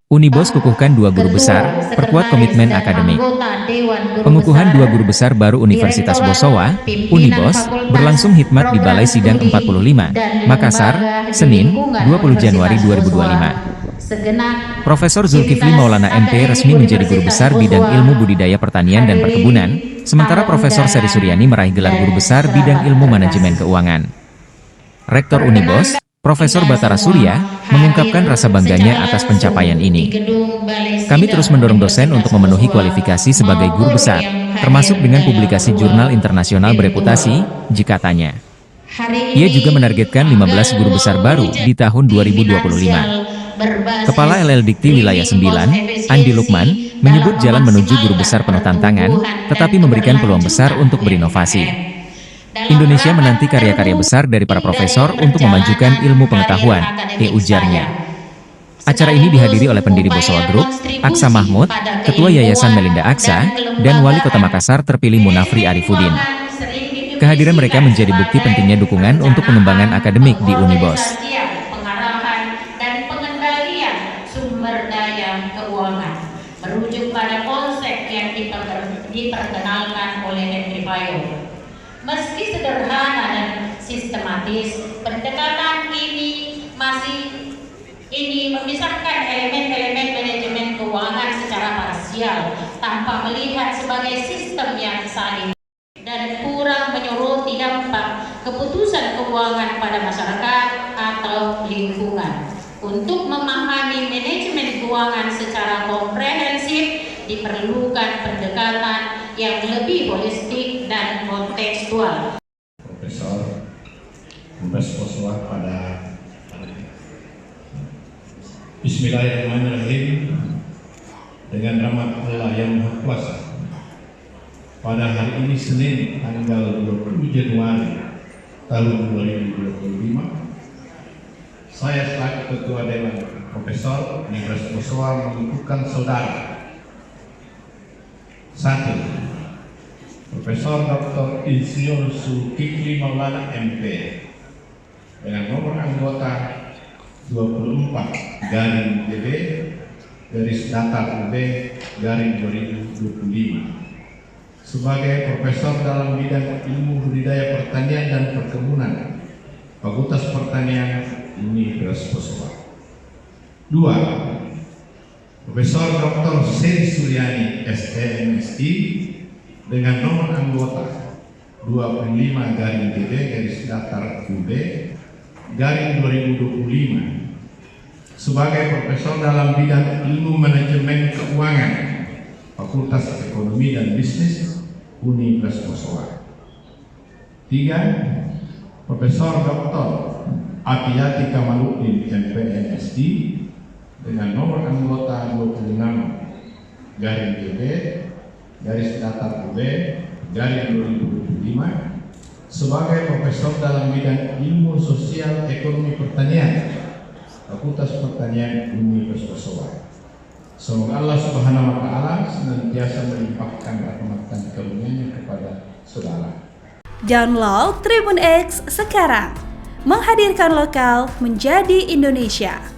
Unibos kukuhkan 2 guru besar, perkuat komitmen akademik. Pengukuhan 2 guru besar baru Universitas Bosowa, Unibos, berlangsung hikmat di Balai Sidang 45, Makassar, Senin, 20 Januari 2025. Profesor Zulkifli Maulana MP resmi menjadi guru besar bidang ilmu budidaya pertanian dan perkebunan, sementara Profesor Seri Suryani meraih gelar guru besar bidang ilmu manajemen keuangan. Rektor Unibos, Profesor Batara Surya, mengungkapkan rasa bangganya atas pencapaian ini. Kami terus mendorong dosen untuk memenuhi kualifikasi sebagai guru besar, termasuk dengan publikasi jurnal internasional bereputasi, jikatanya. Ia juga menargetkan 15 guru besar baru di tahun 2025. Kepala LL-Dikti Wilayah 9, Andi Lukman, menyebut jalan menuju guru besar penuh tantangan, tetapi memberikan peluang besar untuk berinovasi. Indonesia menanti karya-karya besar dari para profesor untuk memajukan ilmu pengetahuan, ujarnya. Acara ini dihadiri oleh pendiri Bosowa Group, Aksa Mahmud, Ketua Yayasan Melinda Aksa, dan Wali Kota Makassar terpilih Munafri Arifudin. Kehadiran mereka menjadi bukti pentingnya dukungan untuk pengembangan akademik di Unibos. Pengarahan dan pengendalian sumber daya keuangan merujuk pada konsep yang diperkenalkan oleh Henry Fayol. Meski sederhana dan sistematis, pendekatan ini memisahkan elemen-elemen manajemen keuangan secara parsial tanpa melihat sebagai sistem yang saling dan kurang menyoroti dampak keputusan keuangan pada masyarakat atau lingkungan. Untuk memahami manajemen keuangan secara komprehensif diperlukan pendekatan yang lebih holistik dan kontekstual. Profesor Bosowa pada Bismillahirrahmanirrahim, dengan rahmat Allah yang Maha Kuasa. Pada hari ini Senin tanggal 20 Januari tahun 2025, saya selaku Ketua Dewan Profesor Universitas Bosowa mengukuhkan saudara 1. Profesor Dr. Insinyur Zulkifli Maulana MP dengan nomor anggota 24-DB-Datar UB-2025 sebagai Profesor dalam bidang ilmu budidaya pertanian dan perkebunan, Fakultas Pertanian Universitas Bosowa. 2. Profesor Dr. Seri Suryani SMSI dengan nomor anggota 25-DB-Datar UB-2025 sebagai Profesor dalam bidang ilmu manajemen keuangan, Fakultas Ekonomi dan Bisnis Universitas Bosowa. 3. Profesor Dr. Atiyati Kamaluddin MPMSD dengan nomor anggota 26-DB-Datar UB-2025 sebagai Profesor dalam bidang ilmu sosial ekonomi pertanian, Fakultas Pertanian Universitas Bosowa. Semoga Allah Subhanahu wa Ta'ala senantiasa melimpahkan rahmat dan karunia-Nya kepada saudara. Download Tribun X sekarang, menghadirkan lokal menjadi Indonesia.